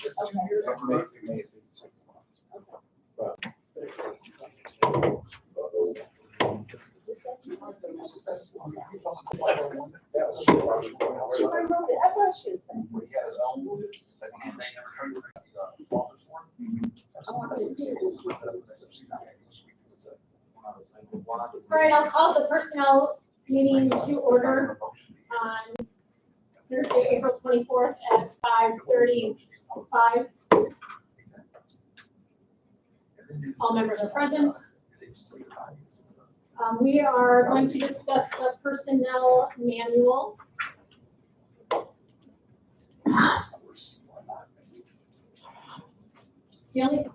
That's what she was saying. All right, I'll call the personnel meeting to order on Thursday, April 24th at 5:35. All members are present. We are going to discuss the personnel manual. The only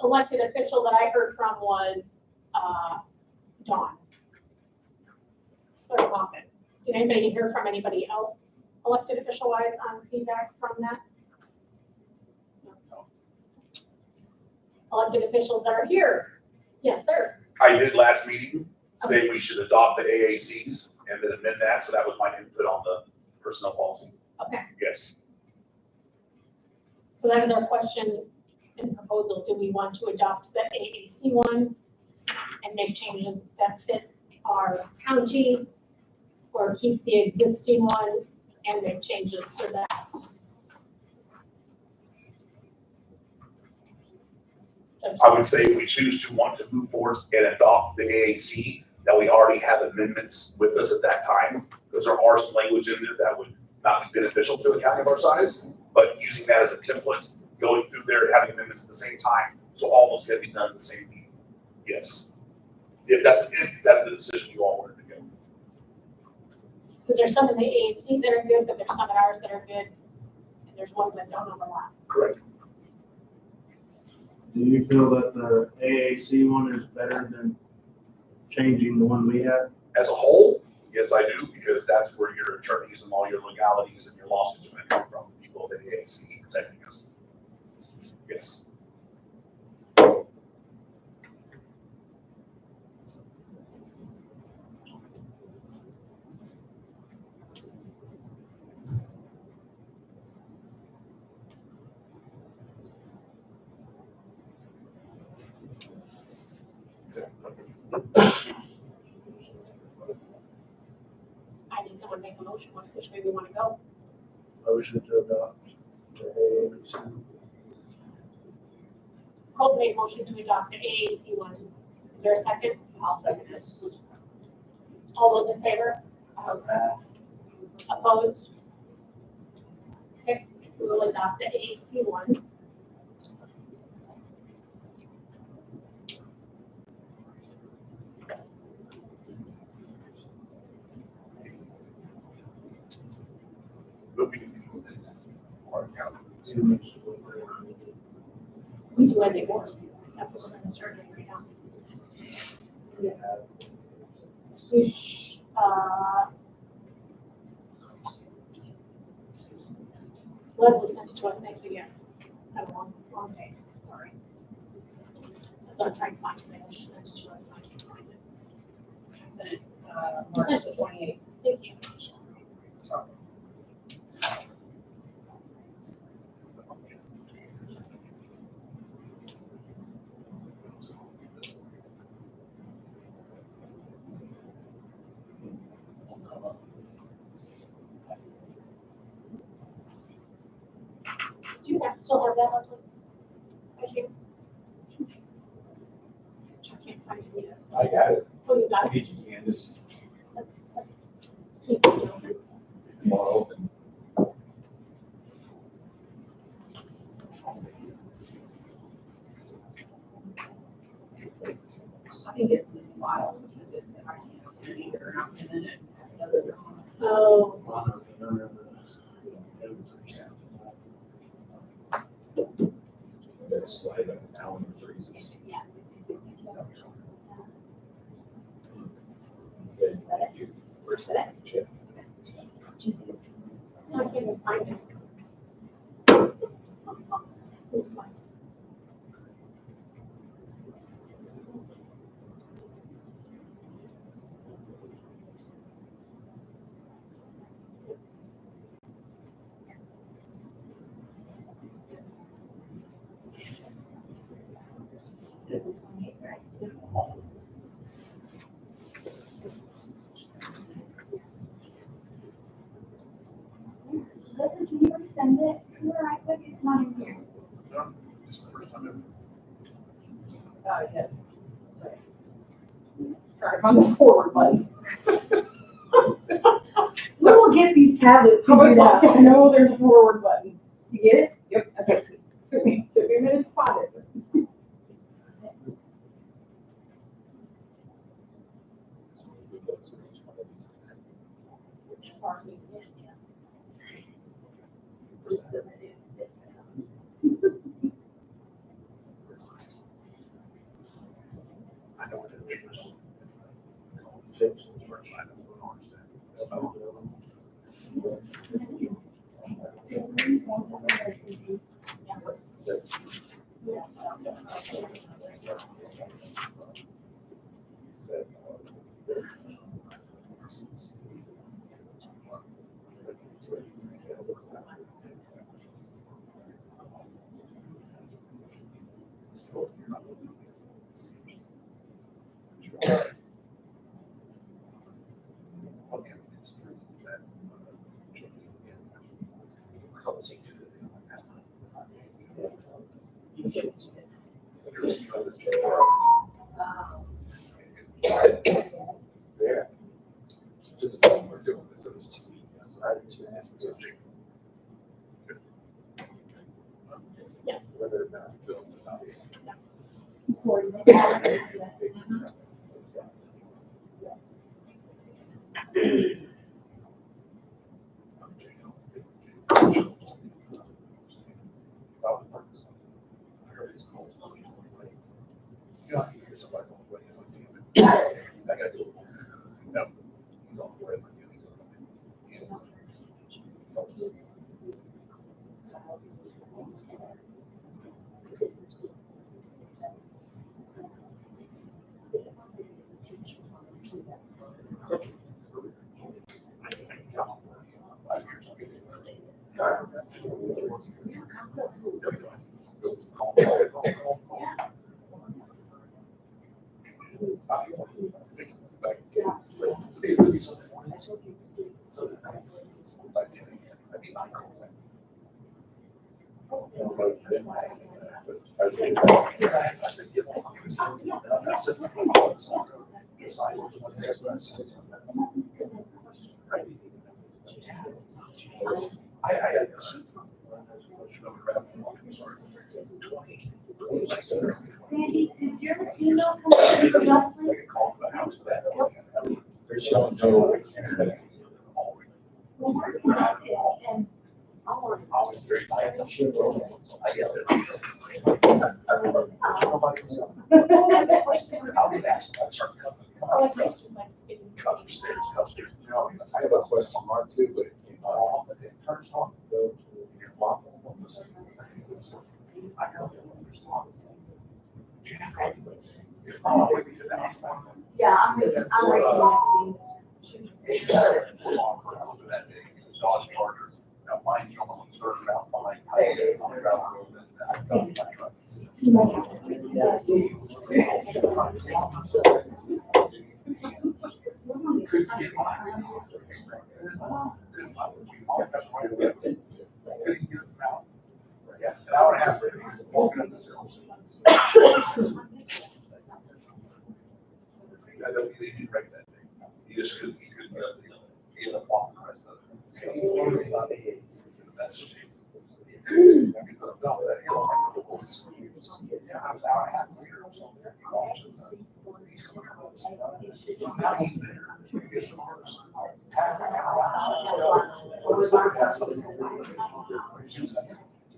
elected official that I heard from was Dawn. Clerk Moffitt. Did anybody hear from anybody else elected official wise on feedback from that? No. Elected officials that are here. Yes, sir. I did last meeting say we should adopt the AACs and then amend that, so that was my input on the personnel policy. Okay, Yes. so that is our question and proposal. Do we want to adopt the AAC one and make changes that fit our county, or keep the existing one and make changes to that? I would say if we choose to want to move forward and adopt the AAC, that we already have amendments with us at that time, because there are some language in there that would not be beneficial to a county of our size, but using that as a template, going through there and having amendments at the same time, so all those can be done in the same meeting. Yes. If that's the decision you all wanted to go. Because there's some in the AAC that are good, but there's some in ours that are good, and there's ones that don't overlap. Correct. Do you feel that the AAC one is better than changing the one we have? As a whole, yes, I do, because that's where your attorneys and all your legalities and your lawsuits are going to come from, people at the AAC protecting us. Yes. I need someone to make a motion, which way we want to go. Motion to adopt the AAC. Colt made a motion to adopt the AAC one. Is there a second? I'll second it. All those in favor? Opposed? Okay, we will adopt the AAC one. But we need to move it. Our county. We do as a board. That's what we're going to start doing right now. Leslie sent it to us, thank you, yes. It's been a long day, sorry. That's what I'm trying to find, because I know she sent it to us and I can't find it. I sent it, March the 28th. Thank you. Do you still have that, Leslie? I can't. I can't find it yet. I got it. Oh, you got I it? think you can just Keep it, Joe. more open. I think it's the file, because it's, I can't open it either, and then it doesn't. Oh, That's slide up down and freezes. yeah. Okay, thank you. Where's that? Chip. No, I can't even find it. Oops, fine. Yes. Try to find the forward button. So we'll get these tablets figured out. I know there's a forward button. You get it? Yep. Okay, so took me a minute to find it. As far as we can get, yeah. I know what that is. Yeah. This is what we're doing, this is 2 weeks. Yes. Whether or not filmed or not. Sandy, did your email come through the job? They're showing no. Well, where's the market? And Always very tight. I get it. I'll be back. I'll start covering. I like that, she's like spinning. Cover stairs, cover stairs. I have a question mark too, but it came out. But it turns on, go to your mom. I know there's lots. If not, I'll wait till that. yeah, I'm reconnecting. That day, Dodge Charger. Now mine's on the third round behind. You might have to read Could get mine. Couldn't get them out. Yeah, an hour and a half walking up this hill. I don't get any break that day. He just couldn't get up the hill. He ended up walking the rest of it. So he was about the eighties. That's just. It's on top of that hill. Yeah, I was an hour and a half later. He's coming from us. So now he's there. He gets to ours. Half an hour. Let's look at something.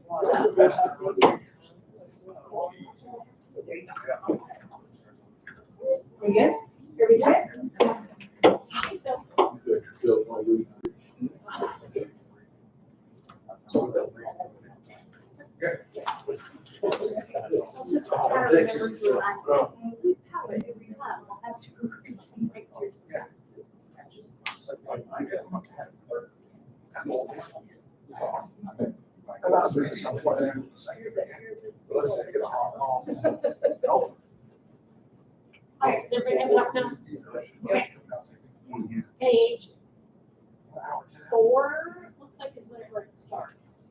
What's the best? We good? Are we good? So, Let's just try to remember to remind me, whose power every time I'll have to. About doing something. Let's take it a hot call. all right, does everybody have enough now? Page 4, looks like is whenever it starts.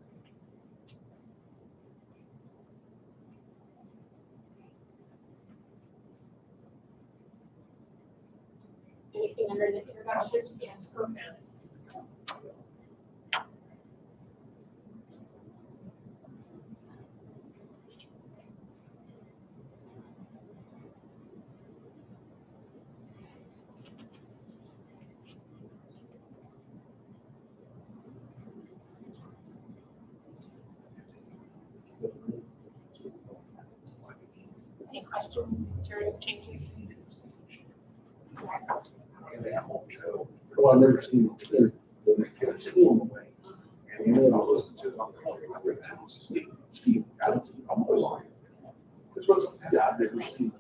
anything under the introduction and purpose. Any questions, concerns, changes? Well, I've never seen the school away. And then I listened to it on the Steve, I'm always on. This was, yeah, I've never seen.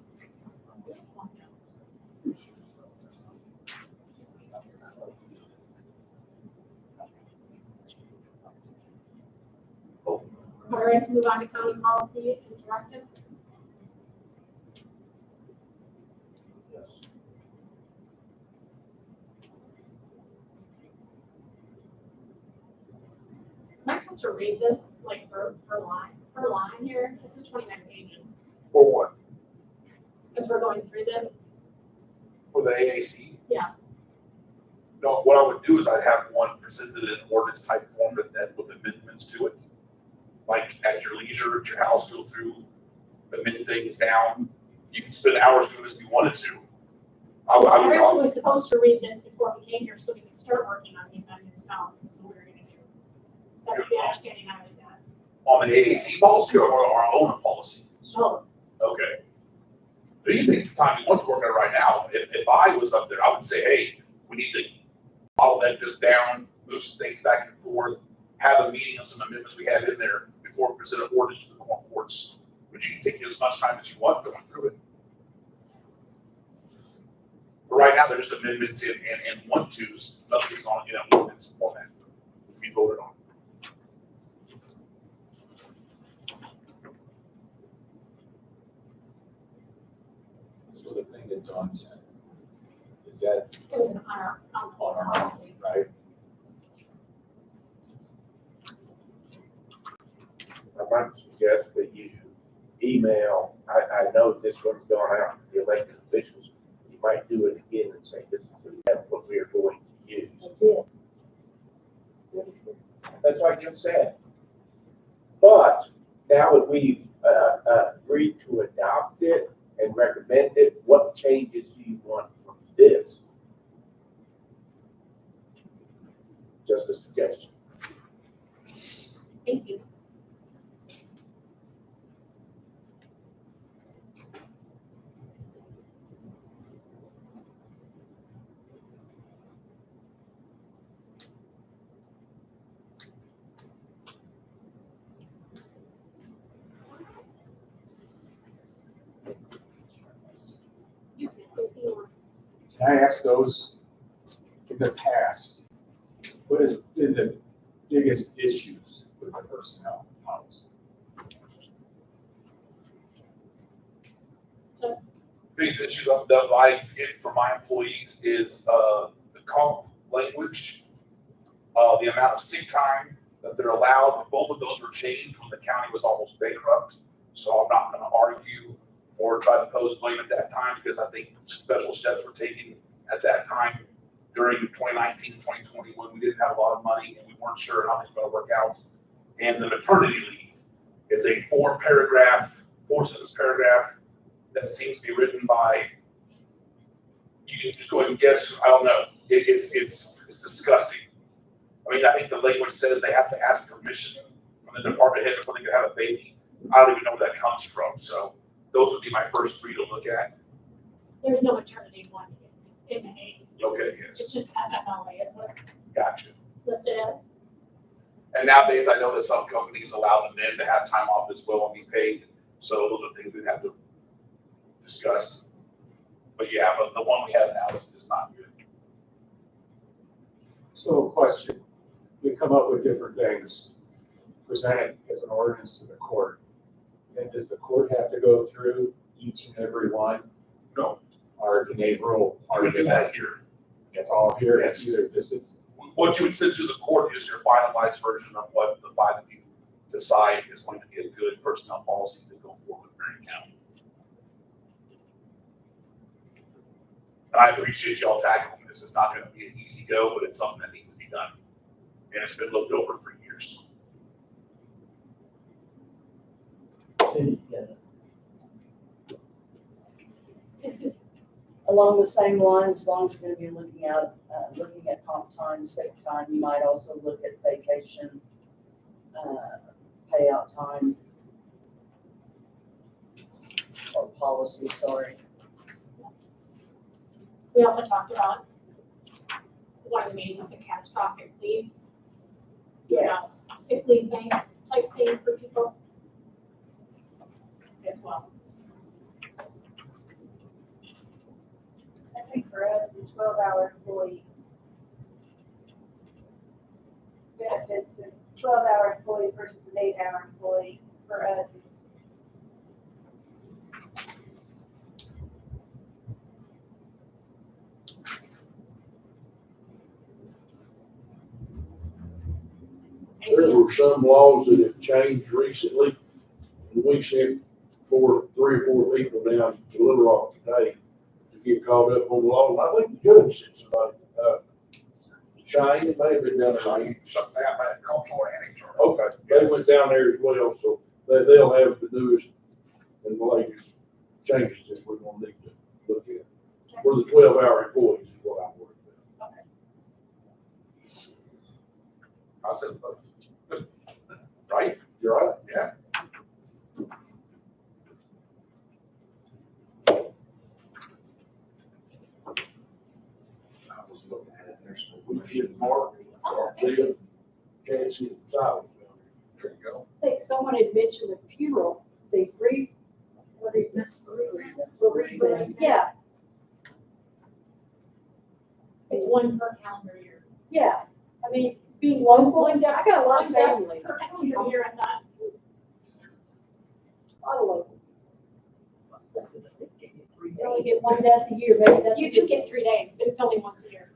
All right, to move on to county policy and directives. Am I supposed to read this like per line here? This is 29 pages. For what? Because we're going through this? For the AAC? Yes. No, what I would do is I'd have one presented in ordinance type form and then with amendments to it. Like at your leisure, at your house, go through, amend things down. You can spend hours doing this if you wanted to. I would, Everyone was supposed to read this before we came here so we could start working on the amendments now. This is what we're gonna do. That's the understanding I was at. on the AAC policy or our own policy? So, Okay. So you take the time you want to work on it right now. If I was up there, I would say, hey, we need to bottleneck this down, move some things back and forth, have a meeting of some amendments we have in there before we present an ordinance to the courts. But you can take as much time as you want going through it. But right now, there's just amendments and one-twos, nothing is on, ordinance format to be voted on. So the thing that Dawn said, is that it was on our policy. right? I might suggest that you email, I know this one's gone out to the elected officials. You might do it again and say, this is the template we are going to use. That's what I just said. But now that we've agreed to adopt it and recommend it, what changes do you want from this? Just a suggestion. Thank you. You can if you want. Can I ask those in the past, what has been the biggest issues with the personnel policy? Biggest issues that I get from my employees is the comp language, the amount of sick time that they're allowed. Both of those were changed when the county was almost bankrupt. So I'm not going to argue or try to pose blame at that time because I think special steps were taken at that time during 2019 and 2020 when we didn't have a lot of money and we weren't sure how things were going to work out. And the maternity leave is a four-sentence paragraph that seems to be written by, you can just go ahead and guess, I don't know. It's disgusting. I mean, I think the language says they have to ask permission from the department head before they can have a baby. I don't even know where that comes from. So those would be my first three to look at. There's no maternity one in the AAC. Okay, yes, It's just FMLA is what's gotcha. listed as. And nowadays, I know that some companies allow the men to have time off as well and be paid. So those are things we'd have to discuss. But yeah, but the one we have now is not good. So a question, we come up with different things, present it as an ordinance to the court. Then does the court have to go through each and every one? No, Or can they rule? I would do that here. It's all here, Yes. it's either this is, What you would send to the court is your finalized version of what the five of you decide is going to be a good personnel policy to go forward with Marion County. And I appreciate y'all tackling this. This is not gonna be an easy go, but it's something that needs to be done. And it's been looked over for years. This is, Along the same lines, as long as you're gonna be looking at comp time, sick time, you might also look at vacation, payout time. Or policy, sorry. we also talked about one of the meetings, the catastrophic leave, Yes. sick leave bank type thing for people as well. I think for us, the 12-hour employee benefits, a 12-hour employee versus an 8-hour employee, for us, is There were some laws that have changed recently. And we sent three or four people down to Little Rock today to get caught up on the law. And I think the judge sent somebody, Shane, it may have been down there. So you shut that by comptroller and HR. Okay, they went down there as well, so they'll have the newest and the latest changes that we're gonna need to look at. For the 12-hour employees is what I'm worried about. I said both. Right? You're right. Yeah. I was looking at it, there's no, we get Mark, Garcia, Cassie, and Silas down there. There you go. I think someone had mentioned the funeral, what is it? Bereavement. Yeah, It's one per calendar year. yeah. I mean, being local, I got a lot of family. Per calendar year, I thought, A lot of local. You only get one death a year, maybe that's. you do get 3 days, but it's only once a year.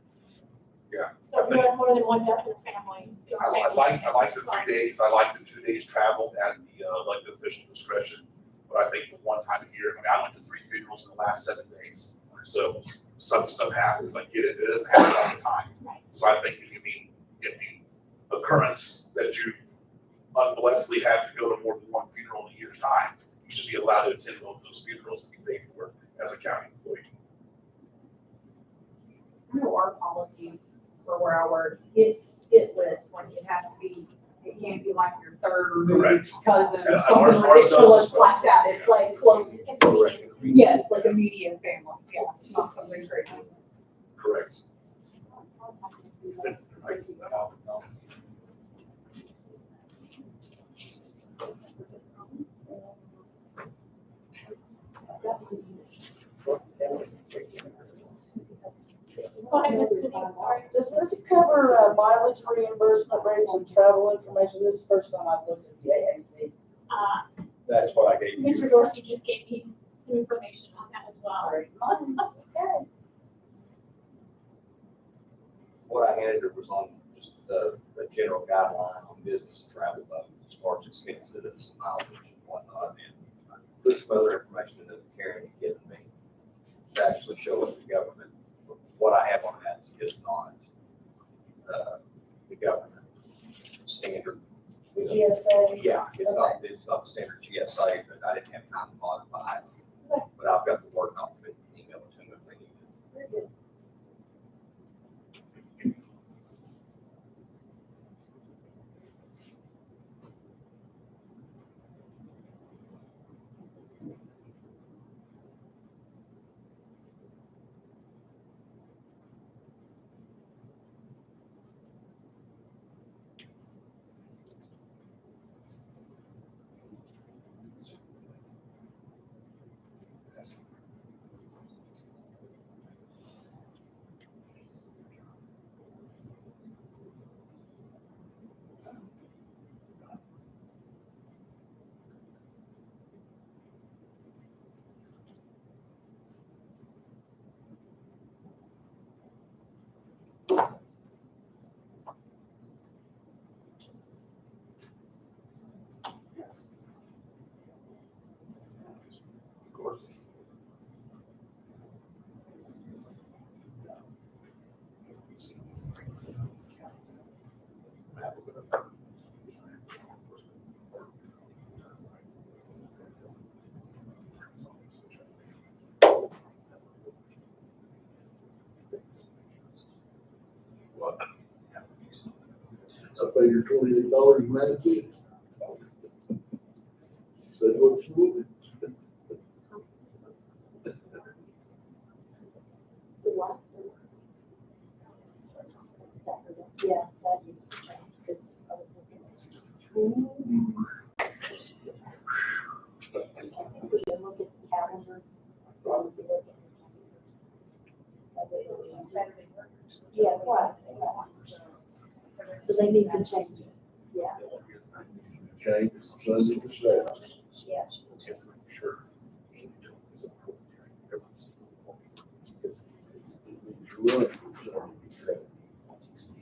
Yeah. So if you have more than one death in a family. I like the 3 days, I like the 2 days travel at the elected official discretion. But I think the one time a year, I went to 3 funerals in the last 7 days. So some stuff happens, I get it, it doesn't happen all the time. Right. So I think if the occurrence that you unblessedly have to go to more than one funeral in a year's time, you should be allowed to attend both those funerals and be paid for as a county employee. I know our policy for where I work, hit list, like it has to be, it can't be like your third removed cousin, And something ours does ridiculous as well. like that, it's like close. It's immediate. Yes, like immediate family, yeah, it's not something crazy. Correct. Go ahead, Ms. Gooding, sorry. Does this cover mileage reimbursement rates and travel information? This is the first time I've looked at the AAC. That's what I gave you. Mr. Dorsey just gave me some information on that as well. That's okay. What I handed her was on just the general guideline on business and travel budget as far as expenses, mileage and whatnot. And I put some other information in that Karen had given me to actually show what the government, what I have on that is not the government standard. GSA. Yeah, it's not standard GSA, but I didn't have time to modify it. But I've got the word document, email it to them if they need it. Very good. pay your $28.90. Said what she would. Yeah, that needs to change, because I was looking at. We can look at the calendar. Yeah, right. So they need to change it, yeah. Change Sunday to Saturday. Yeah. Sure. Run from Sunday to Saturday.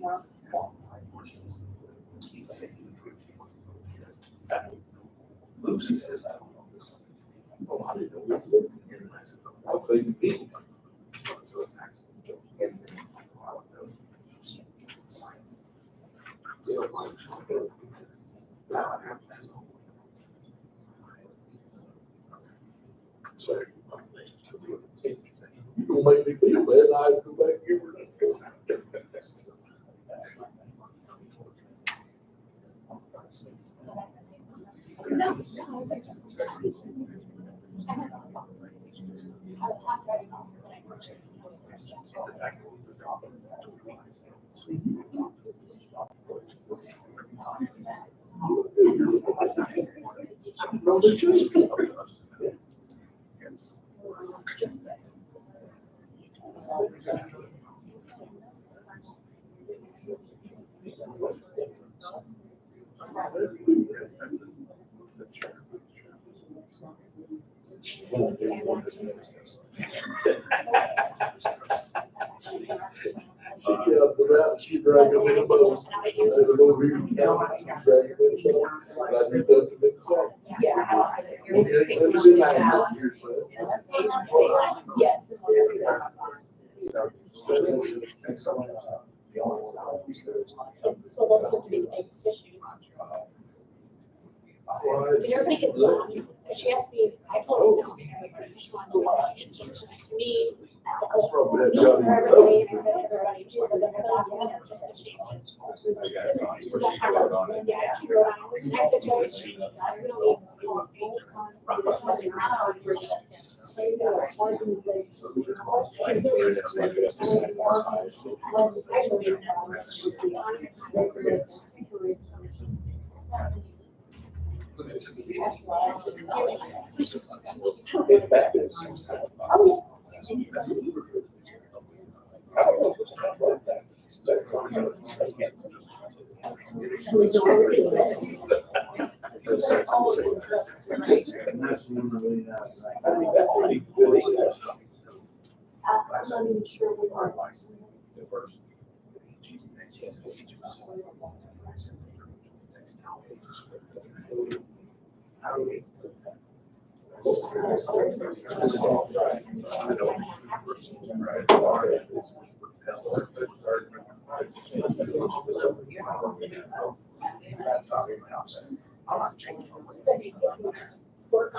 Not so. Lucy says, I don't know this. Oh, I didn't know we lived in here. I was thinking peace. So, you gonna make me feel bad, I have to go back here. No, I was like, I had a phone. I was hot right now when I first. No, they shouldn't. She got the route, she dragged them in a boat. They were over here, she dragged them in a boat. And I knew that to make sense. Yeah. We ain't never seen that in years, so. Yes. So those look to be the biggest issues. Did everybody get the bonds? Because she asked me, I told her, no. She wanted to watch it, just to me. That's probably that Me job. for everybody, and I said everybody, she said that's the document, just the changes. Yeah, she wrote on it. And I said, just the changes. I don't need to see what pages on. It's back. That's And that's one that we have. I mean, that's pretty good. I'm not even sure we are.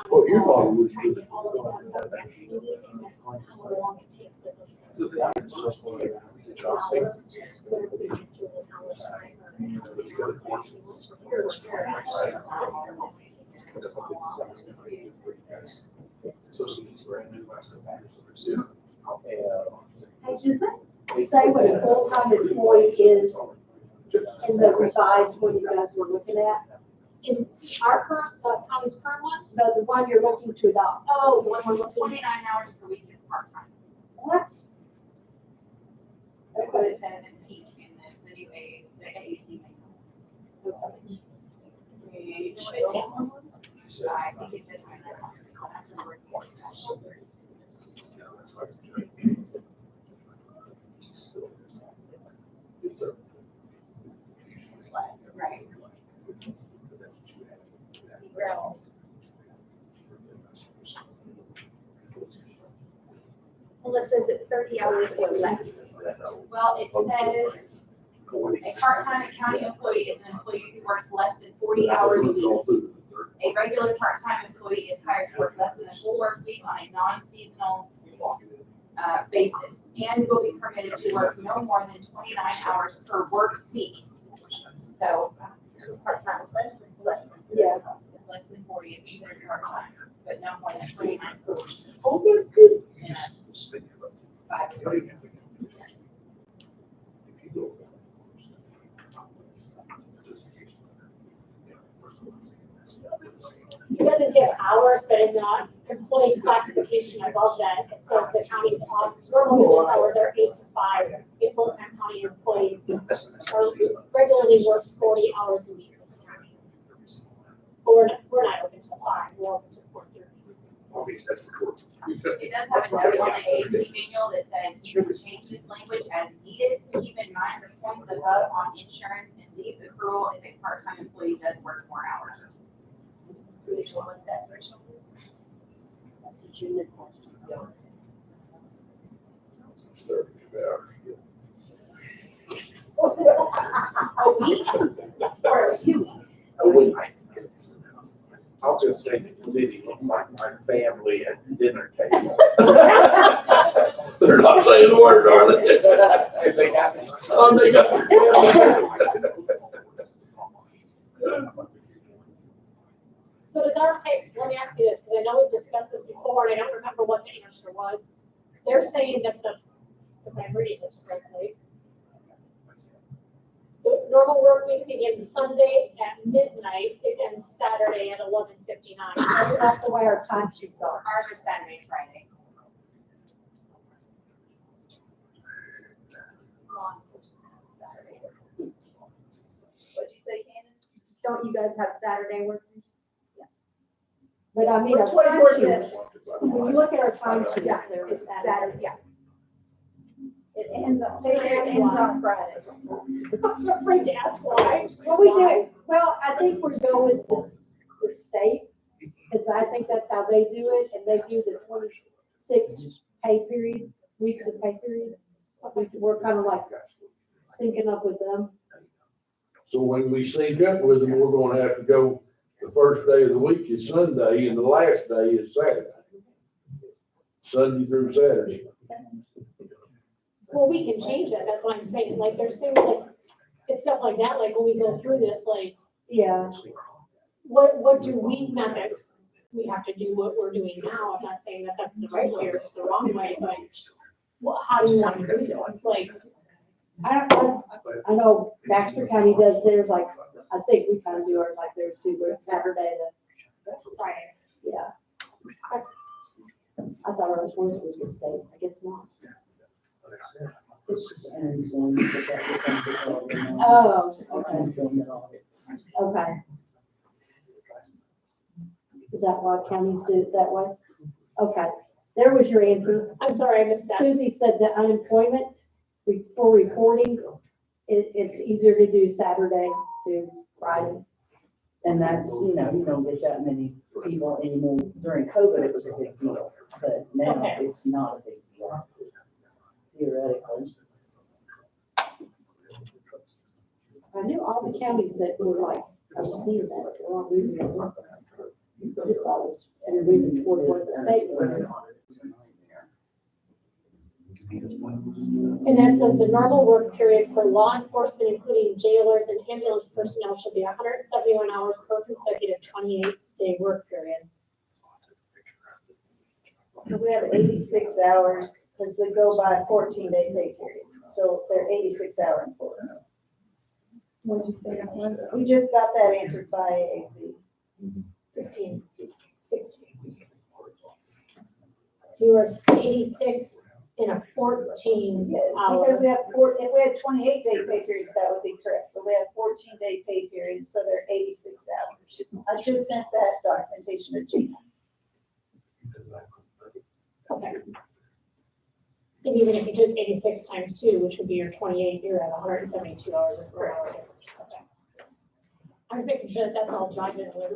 Well, your body was good. Hey, does it say what a full-time employee is in the revised one you guys were looking at? In our current, county's current one? No, the one you're looking to adopt. Oh, the one we're looking. 29 hours per week is part-time. What? That's what it says in peak in the new AAC. Page 15. I think it says. Right. Well, it says it 30 hours or less. Well, it says a part-time county employee is an employee who works less than 40 hours a week. A regular part-time employee is hired to work less than a full work week on a non-seasonal basis and will be permitted to work no more than 29 hours per work week. So part-time, Yeah. less than 40 is considered part-time, but no more than 29. Oh, my goodness. Five. It doesn't give hours, but in the employee classification above that, it says the county's normal business hours are 8 to 5. A full-time county employees are regularly works 40 hours a week with the county. But we're not open to 5, we're open to 4:30. Okay, that's for sure. It does have a note on the AAC manual that says you can change this language as needed. Keep in mind the points above on insurance and leave accrual if a part-time employee does work more hours. What that threshold is? That's a junior question. A week or 2 weeks? A week. I'll just say that Lizzie looks like my family at the dinner table. They're not saying a word, are they? If they got me. Oh, they got So does our pay, let me ask you this, because I know we've discussed this before, and I don't remember what the answer was. They're saying that if I'm reading this correctly, the normal work week begins Sunday at midnight, it ends Saturday at 11:59. That's the way our time sheets are. Ours are Saturday and Friday. Law enforcement has Saturday. What'd you say, Candace? Don't you guys have Saturday workers? But I mean, We're our 24 time shifts. sheets, when you look at our time sheets, Yeah, they're it's Saturday. Saturday, yeah. It ends on, pay period ends on Friday. I'm afraid to ask why. Well, we do, well, I think we go with the state, because I think that's how they do it, and they do the 26 pay period, weeks of pay period. We're kind of like syncing up with them. So when we sync up with them, we're gonna have to go, the first day of the week is Sunday and the last day is Saturday. Sunday through Saturday. Well, we can change that, that's what I'm saying, like, there's things like, it's stuff like that, like, when we go through this, like, Yeah, what do we, not that we have to do what we're doing now, I'm not saying that that's the right way or it's the wrong way, but how do you want to do this, like, I know Baxter County does theirs like, I think we kind of do ours like theirs too, where it's Saturday to Friday. Yeah. I thought ours was the state, I guess not. It's just ends on, but that's the things that are going on. Oh, okay, Unemployment audits. okay. Is that why counties do it that way? Okay, there was your answer. I'm sorry, I missed that. Susie said that unemployment for reporting, it's easier to do Saturday to Friday. And that's, you don't get that many people anymore. During COVID, it was a big deal, but now Okay. it's not a big deal. Theoretically. I knew all the counties that were like, I was seeing that, they're all moving their work. I just thought it was, and they're moving toward what the state was. And that says the normal work period for law enforcement, including jailers and ambulance personnel, should be 171 hours per consecutive 28-day work period. So we have 86 hours, because we go by a 14-day pay period, so they're 86-hour employees. What did you say that was? We just got that answered by AAC. 16. So you were 86 in a 14 Yes, hour. because if we had 28-day pay periods, that would be correct, but we have 14-day pay periods, so they're 86 hours. I just sent that documentation to Gina. Okay. And even if you took 86 times 2, which would be your 28, you're at 172 hours per hour difference. Okay. I'm making sure that that's all jiving with.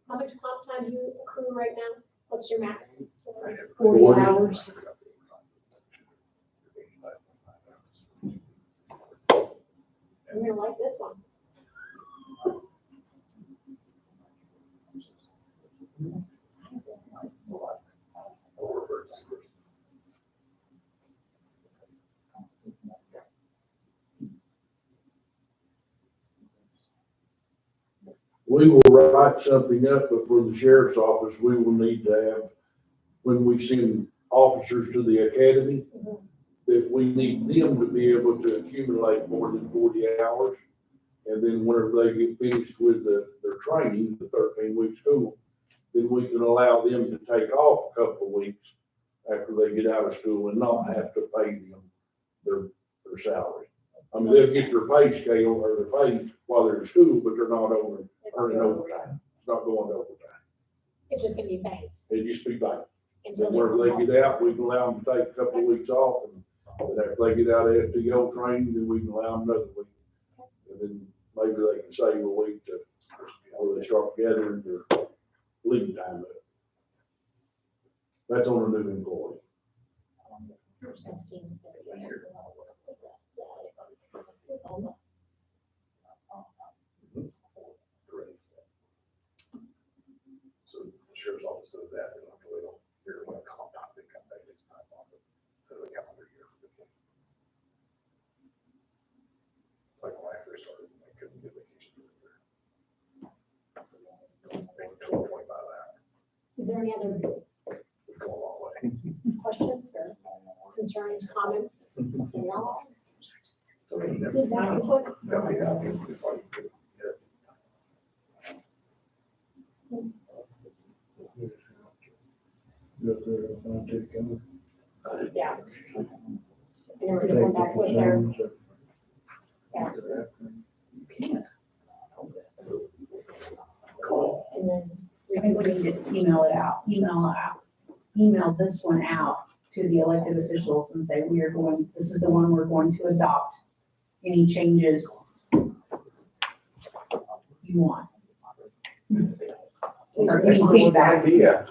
How much comp time do you accrue right now? What's your max? 40 hours. gonna like this one. We will write something up, but for the sheriff's office, we will need to have, when we send officers to the academy, that we need them to be able to accumulate more than 40 hours. And then whenever they get finished with their training, the 13-week school, then we can allow them to take off a couple of weeks after they get out of school and not have to pay them their salary. I mean, they'll get their pay scale or their pay while they're in school, but they're not earning overtime. It's not going to overtime. It's just gonna be banked. It just be back. until Then whenever they get out, we can allow them to take a couple of weeks off, and then after they get out of FTO training, then we can allow them another week. And then maybe they can save a week to, where they start gathering their leave time up. That's on a new employee. So the sheriff's office does that, they don't have to wait on, here, when a comp time, they come back, it's time off, instead of a calendar year for the kid. Like when I first started, I couldn't get vacation. Maybe 12, 25 hours, Is there any other we've gone a long way. questions or concerns, comments? No? So they never- Did that input? that may not be if I could, yeah. Go through it, I'll take them. Yeah. And then we're gonna come back with their, yeah, and then. I think we need to email this one out to the elected officials and say, this is the one we're going to adopt. Any changes you want? Or any feedback. Idea.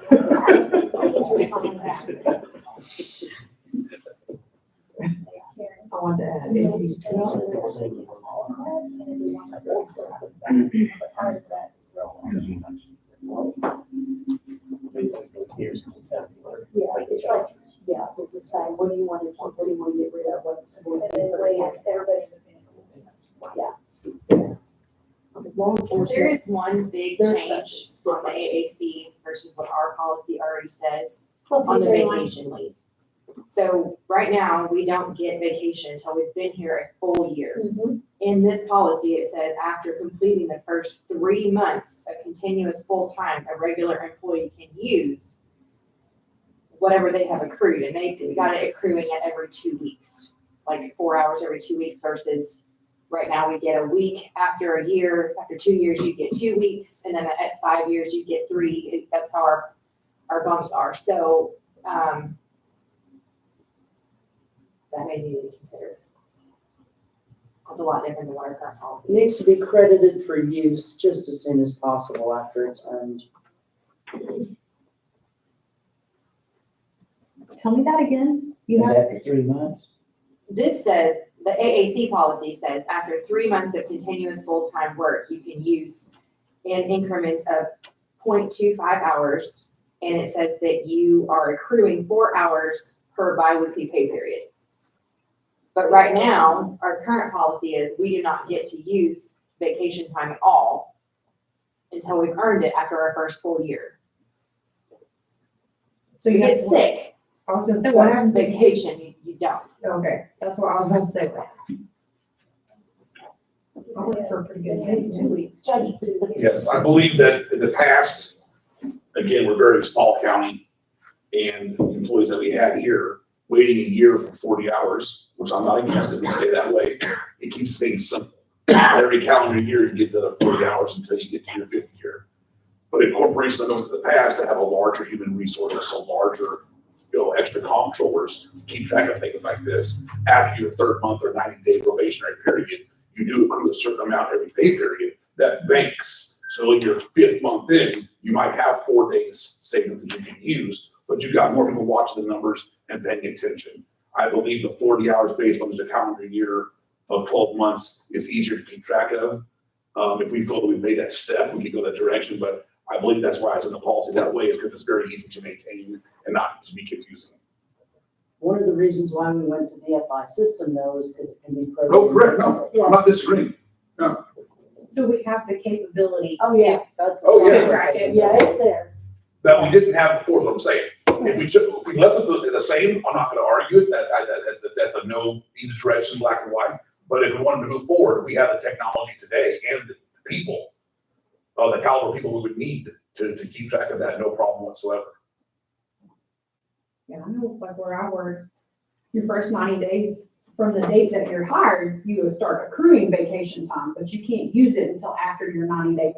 I want to add. How does that? Basically, here's. Yeah, it's like, yeah, they're just saying, what do you want to keep, what do you want to get rid of, what's. And then weigh everybody's opinion. Law There enforcement, is one big There's change stuff. on the AAC versus what our policy already says on on the vacation leave. So right now, we don't get vacation until we've been here a full year. In this policy, it says after completing the first 3 months of continuous full-time, a regular employee can use whatever they have accrued, and we got it accruing at every 2 weeks, like 4 hours every 2 weeks versus right now we get a week after a year, after 2 years, you get 2 weeks, and then at 5 years, you get 3. That's how our bumps are. So, that may need to be considered. It's a lot different than what our current policy It needs to be credited for use just as soon as possible after it's earned. Tell me that again. You have, After 3 months? This says, the AAC policy says, after 3 months of continuous full-time work, you can use in increments of 0.25 hours. And it says that you are accruing 4 hours per biweekly pay period. But right now, our current policy is we do not get to use vacation time at all until we've earned it after our first full year. so You you get have, sick, I was gonna say, what happens if you, vacation, you don't. okay, that's what I was gonna say. I worked for a pretty good Then you have 2 weeks. 2 years. Yes, I believe that in the past, again, we're a very small county, and the employees that we had here, waiting a year for 40 hours, which I'm not against if we stay that way, it keeps things simple. Every calendar year, you get another 40 hours until you get to your 5th year. But in corporations that go into the past, that have a larger human resources, so larger, extra comptrollers, keep track of things like this. After your 3rd month or 90-day probationary period, you do accrue a certain amount every pay period that banks. So in your 5th month in, you might have 4 days savings that you can use, but you got more people watching the numbers and paying attention. I believe the 40 hours based on just a calendar year of 12 months is easier to keep track of. If we feel that we've made that step, we can go that direction, but I believe that's why it's in the policy that way, is because it's very easy to maintain and not to be confusing. One of the reasons why we went to the FI system though is because it can be. Oh, correct, no, I'm not disagreeing. So we have the capability. Oh, yeah, Oh, yeah. To track it. yeah, it's there. That we didn't have before, is what I'm saying. If we left it the same, I'm not gonna argue it, that's a no, either direction, black and white. But if we wanted to move forward, we have the technology today and the people, the caliber of people we would need to keep track of that, no problem whatsoever. Yeah, I know, like where I work, your first 90 days from the date that you're hired, you would start accruing vacation time, but you can't use it until after your 90-day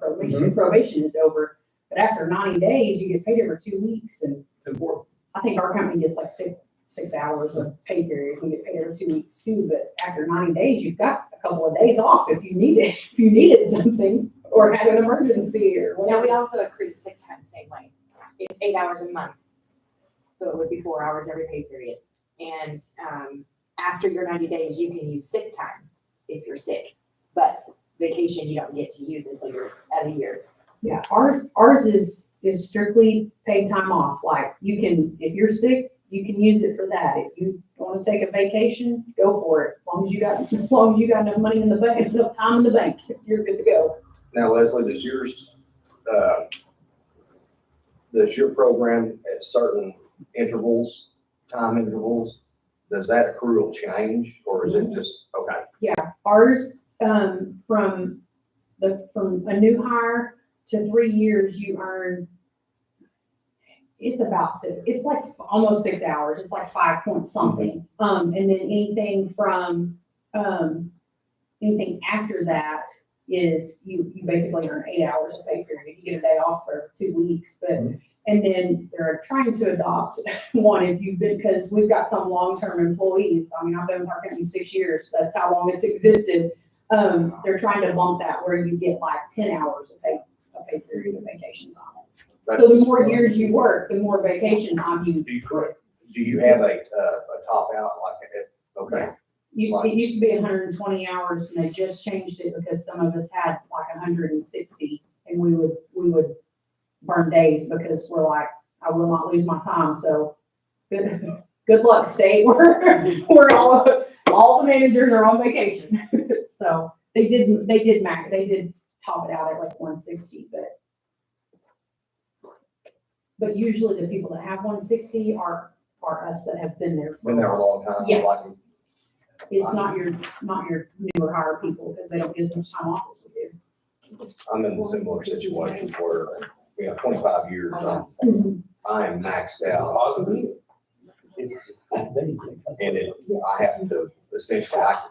probation is over. But after 90 days, you get paid every 2 weeks, and I think our company gets like six hours of pay period. We get paid every 2 weeks too, but after 90 days, you've got a couple of days off if you needed something or had an emergency or Now, whatever. we also accrue sick time the same way. It's 8 hours a month. So it would be 4 hours every pay period. And, after your 90 days, you can use sick time if you're sick, but vacation, you don't get to use until you're at a year. Yeah, ours is strictly paid time off. Like you can, if you're sick, you can use it for that. If you want to take a vacation, go for it. As long as you got enough money in the bank, enough time in the bank, you're good to go. Now, Leslie, does your program at certain intervals, time intervals, does that accrual change or is it just, okay? Yeah, ours, from a new hire to 3 years, you earn, it's like almost 6 hours. It's like 5 point something. And then anything from, anything after that is you basically earn 8 hours of pay period. You get a day off for 2 weeks, but, and then they're trying to adopt one because we've got some long-term employees. I mean, I've been with our company 6 years. That's how long it's existed. They're trying to bump that where you get like 10 hours of pay period of vacation time. So the more years you work, the more vacation time you. Be correct. Do you have a top out like it? Okay. It used to be 120 hours and they just changed it because some of us had like 160 and we would burn days because we're like, I will not lose my time. So good luck, state. We're all the managers are on vacation. So they did top it out at like 160, but usually the people that have 160 are us that have been there. Been there a long time? Yeah. Like, It's not your newer hire people because they don't get as much time off as we do. I'm in a similar situation where, 25 years, I am maxed out. And I have to, essentially, I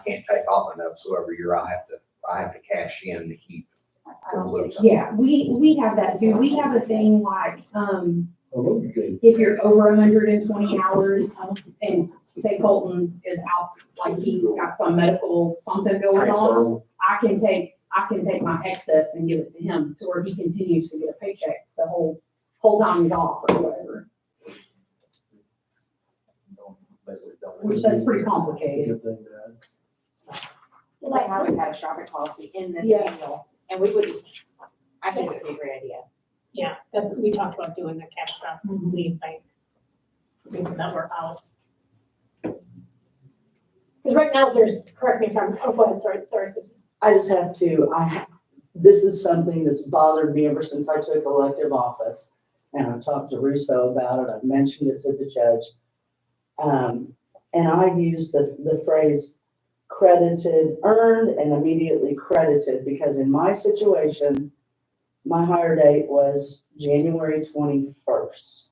can't take off enough, so every year I have to cash in to keep from losing. Yeah, we have that too. We have a thing like, if you're over 120 hours and say Colton is out, like he's got some medical something going on, I can take my excess and give it to him to where he continues to get a paycheck the whole time he's off or whatever. Which that's pretty complicated. Like how we catastrophic policy in this Yeah. manual, and we would, I think it would be a great idea. Yeah, we talked about doing the catastrophic leave bank. People that were out. Because right now, correct me if I'm, oh, go ahead, sorry, Susan. I just have to, this is something that's bothered me ever since I took elective office. And I've talked to Russo about it, I've mentioned it to the judge. And I use the phrase credited, earned and immediately credited, because in my situation, my hire date was January 21st.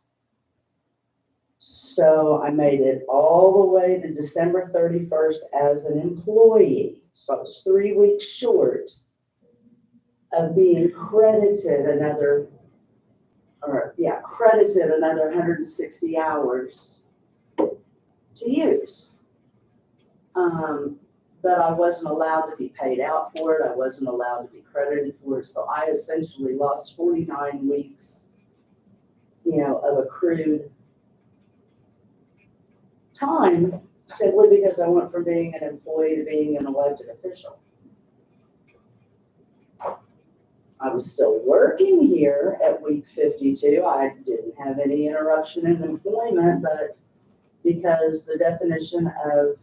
So I made it all the way to December 31st as an employee. So I was 3 weeks short of being credited another 160 hours to use. But I wasn't allowed to be paid out for it. I wasn't allowed to be credited for it. So I essentially lost 49 weeks, of accrued time simply because I went from being an employee to being an elected official. I was still working here at week 52. I didn't have any interruption in employment, but because the definition of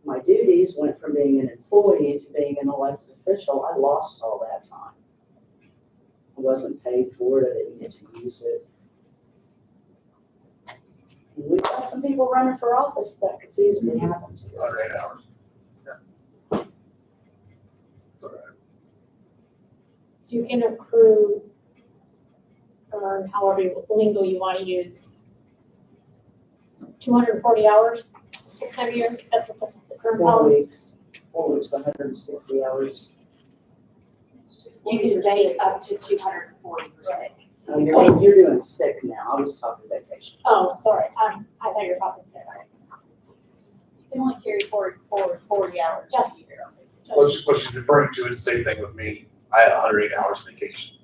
my duties went from being an employee to being an elected official, I lost all that time. I wasn't paid for it, I didn't get to use it. And we've got some people running for office that could feasibly happen to. 108 hours. Yeah. It's all right. So you can accrue, or however lingo you want to use, 240 hours, sick time a year, that's what the current 4 policy. weeks, 4 weeks, 160 hours. You can pay up to 240 for sick. Oh, you're doing sick now, I was talking vacation. Oh, sorry, I thought you were talking sick. You can only carry forward 40 hours. Yes. What she's referring to is the same thing with me. I had 108 hours of vacation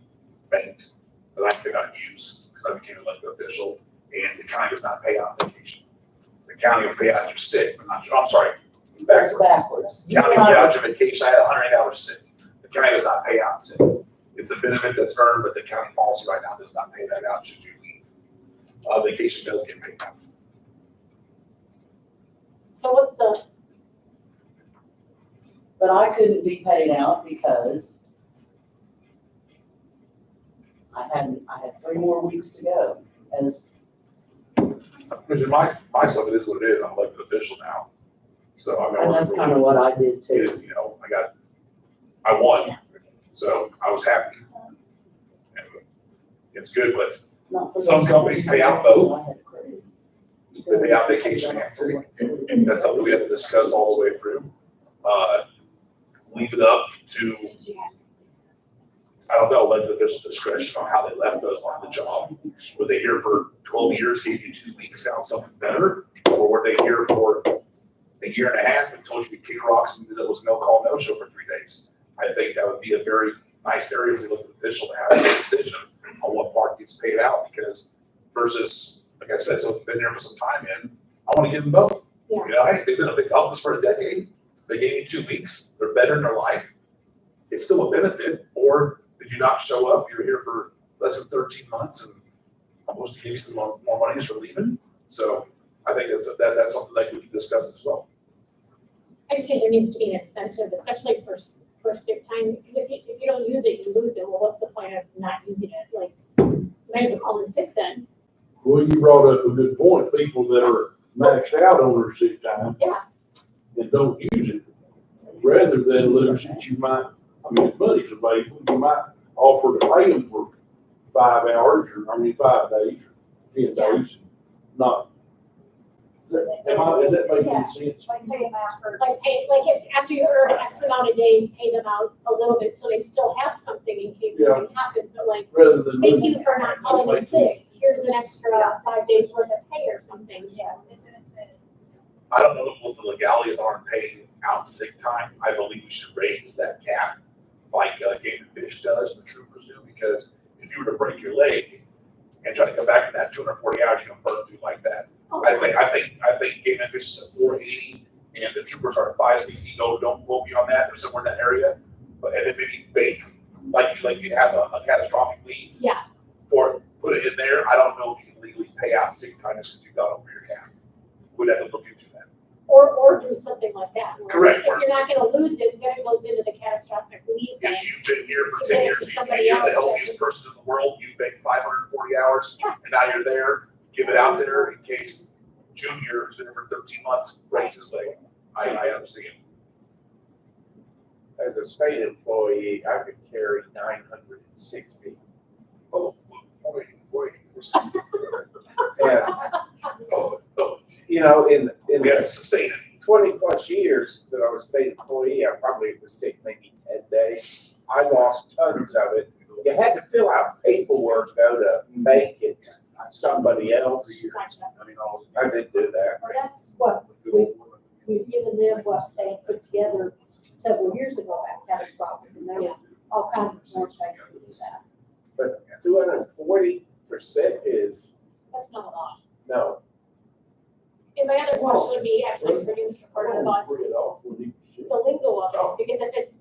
banked that I could not use because I became an elected official, and the county does not pay out vacation. The county will pay out your sick, but not your, I'm sorry, That's backwards. backwards. The county will pay out your vacation. I had 108 hours sick. The county does not pay out sick. It's a benefit that's earned, but the county policy right now does not pay that out should you leave. Vacation does get paid out. So what's the, But I couldn't be paid out because I had 3 more weeks to go as, Which in my stuff, it is what it is. I'm an elected official now. So I mean, I and wasn't that's really- kind of what I did it too. is, you know, I won, so I was happy. And it's good, but Not for some those- companies pay out both. I had credit. they pay out vacation and sick. That's something we have to discuss all the way through. Leave it up to, I don't know, elected officials' discretion on how they left us on the job. Were they here for 12 years, gave you 2 weeks, found something better? Or were they here for a year and a half and told you to kick rocks and it was no call, no show for 3 days? I think that would be a very nice area for the elected official to have a decision on what part gets paid out, because versus, like I said, someone's been there for some time in, I want to give them both. Yeah. You know, hey, they've been a big help us for a decade. They gave you 2 weeks. They're better in their life. It's still a benefit. Or did you not show up? You're here for less than 13 months and I'm supposed to give you some more money just for leaving. So I think that's something that we can discuss as well. I just think there needs to be an incentive, especially for sick time, because if you don't use it, you lose it. Well, what's the point of not using it? Like, you might as well call in sick then. Well, you brought up a good point, people that are maxed out on their sick time. Yeah. And don't use it, rather than lose it, you might, I mean, if money's available, you might offer to pay them for 5 hours, or, 5 days, or 10 days, not. Is that making sense? Like pay them out for. Like if after you earn X amount of days, pay them out a little bit so they still have something in case Yeah. something happens. But like, Rather than. thank losing you it. for not calling in sick. Here's an extra 5 days worth of pay or something. Yeah, it's an incentive. I don't know what the legalities are in paying out sick time. I believe we should raise that cap like Game and Fish does and the troopers do, because if you were to break your leg and try to come back in that 240 hours, you're gonna burn through like that. I think Game and Fish is at 480 and the troopers are at 560. Don't quote me on that. They're somewhere in that area. But and then maybe bake like you have a catastrophic leave. Yeah. Or put it in there. I don't know if you can legally pay out sick time just because you got over your cap. We'd have to look into that. Or do something like that. where Correct. If you're not gonna lose it, then it goes into the catastrophic leave If bank. you've been here for To 10 get years, to you somebody say you're the else, healthiest yeah. person in the world, you make 540 hours, Yeah. and now you're there, give it out there in case Junior who's been there for 13 months breaks his leg. I understand. As a state employee, I could carry 960. Oh, 480. And, Oh, you know, in we have to the sustain it. 20 plus years that I was a state employee, I probably was sick maybe 10 days. I lost tons of it. You had to fill out paperwork though to make it somebody else. Gotcha. I did do that. Well, that's what we've given them, what they had put together several years ago at catastrophic, and there was all kinds of forms they could do that. But 240 for sick is, That's not a lot. no. And my other question would be actually for you, Mr. Porter, about Bring it off when you should. the lingo of it, because if it's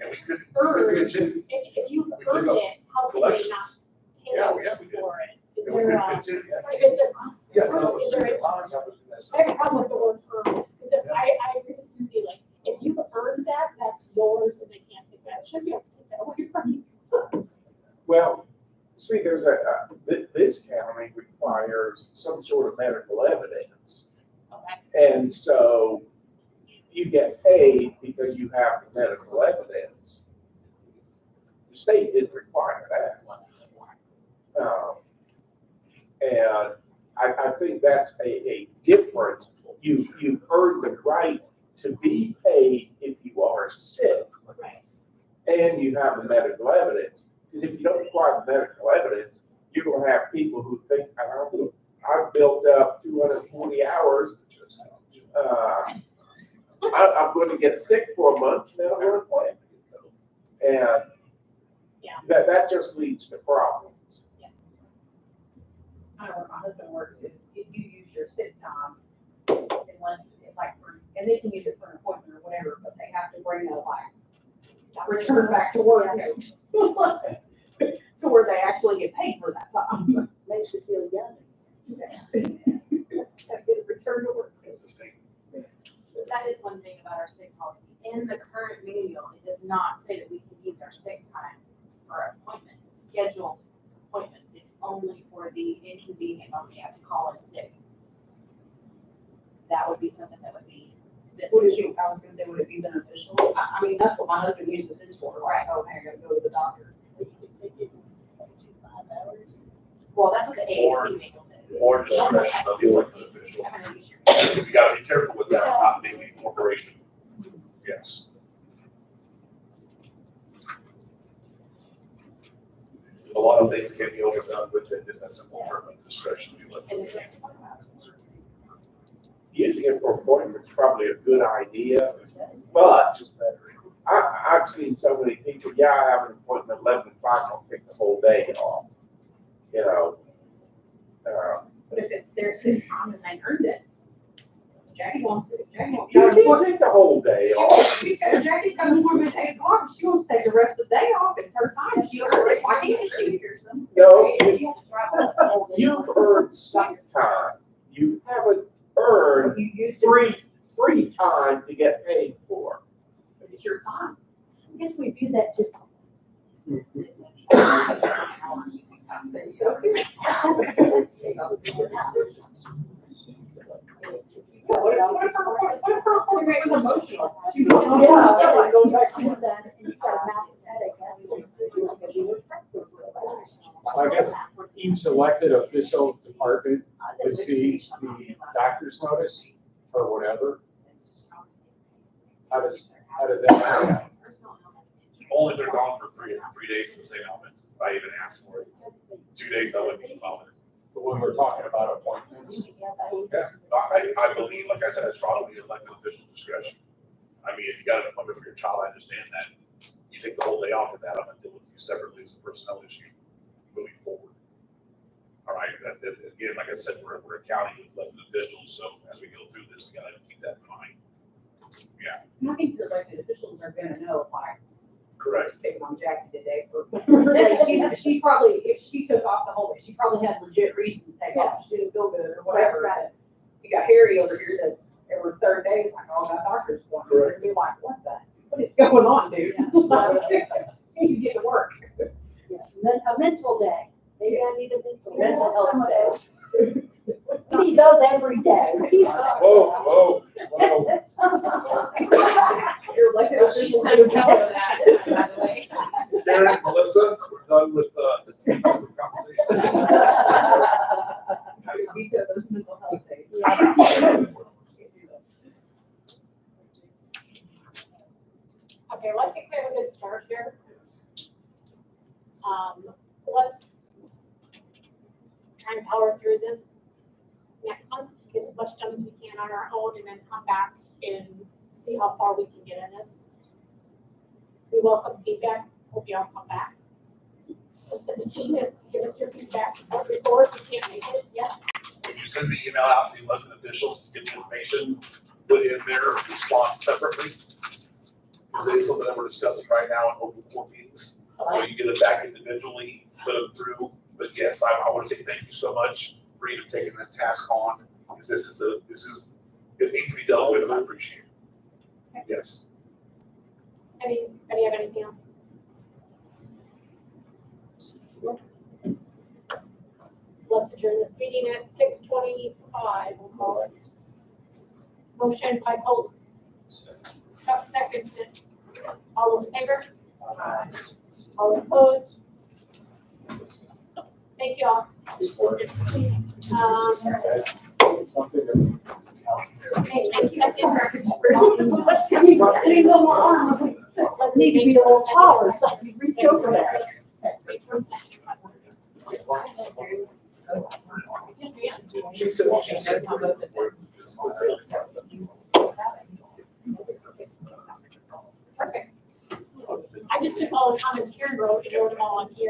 And we could, earned, continue, if you We took earned up it, how can they not collections. pay Yeah, you yeah, we did. for it? Is And we there could a, continue, yeah. if it's a, Yeah, no, is there a times I would do that stuff. I have a problem with the word earned, because if I agree with Susie, like, if you've earned that, that's yours and they can't take that, should be able to take that away from you. Well, see, there's this county requires some sort of medical evidence. Okay. And so you get paid because you have the medical evidence. The state didn't require that. And I think that's a difference. You've earned the right to be paid if you are sick Right. and you have the medical evidence. Because if you don't require the medical evidence, you're gonna have people who think, I've built up 240 hours. I'm gonna get sick for a month, then I'm gonna quit. And Yeah. that just leads to problems. I know where my husband works, if you use your sick time, unless, like, and they can use it for an appointment or whatever, but they have to bring a, like, return back to work note. To where they actually get paid for that time. Makes you feel young. Gotta get a return to work. It's the state. That is one thing about our sick policy. In the current manual, it does not say that we can use our sick time for appointments, scheduled appointments. It's only for the inconvenient when we have to call in sick. That would be something that would be. Would it, I was gonna say, would it be beneficial? I mean, that's what my husband uses his for, like, oh, hey, I gotta go to the doctor. Well, that's what the Or- AAC manual says. Or discretion of the elected official. I'm gonna use your- You gotta be careful with that, not being a corporation. Yes. A lot of things can be overdone with it, just that simple term of discretion. of the elected And it's official. Using it for appointments is probably a good idea, but I've seen so many people, yeah, I have an appointment at 11 o'clock, I'll take the whole day off. You know, But if it's their sick time and they earned it, Jackie wants it, Jackie wants. you can't take the whole day off. Jackie's got an appointment at 8 o'clock, she wants to take the rest of the day off, it's her time, she earned it, why can't she? No, You have to travel the whole day. you've earned sick time. You haven't earned You used it, free time to get paid for. it's your time. I guess we view that differently. So too. What if her appointment was emotional? She was- Yeah, go back to that, and you've got a massive headache. So I guess each elected official department receives the doctor's notice or whatever. How does that play out? Only if they're gone for three days in the same element. If I even ask for it, 2 days, that wouldn't be involved. But when we're talking about appointments, Yes, I believe, like I said, it's strongly elected official discretion. I mean, if you got an appointment for your child, I understand that. You take the whole day off of that, I'm gonna deal with you separately as a personnel issue moving forward. All right, again, like I said, we're a county with elected officials, so as we go through this, we gotta keep that in mind. Yeah, And I think your elected officials are gonna know, like, correct. picking on Jackie today for, she probably, if she took off the whole day, she probably had legit reason to take off, she didn't feel good or whatever. Right. But you got Harry over here that's every third day, it's like, oh, I got doctor's appointment, they're gonna be like, what is going on, dude? You get to work. A mental day. Maybe I need a mental Mental health day. He does every day. Whoa. Your elected officials have to tell her that, by the way. Karen, Melissa, we're done with the conversation. You took those mental health days. Okay, well, I think we have a good start here. Let's try and power through this next month, get as much done as we can on our own, and then come back and see how far we can get in this. We welcome feedback, hope you all come back. We'll send it to you, give us your feedback, report, you can't make it, yes? If you send the email out to the elected officials to get the information, put in their response separately. Because it is something that we're discussing right now in open board meetings. So you get it back individually, put them through. But yes, I want to say thank you so much for even taking this task on, because it needs to be dealt with, and I appreciate it. Yes. Anybody have anything else? Let's adjourn this meeting at 6:25, we'll call it. Motion by Holt. Chuck seconds it. All those in favor? All opposed? Thank you all. Something that. Okay, second. Let's need to be a little taller, so I can reach over there. Yes, ma'am. She said. Perfect. I just took all the comments Karen wrote and wrote them all on here.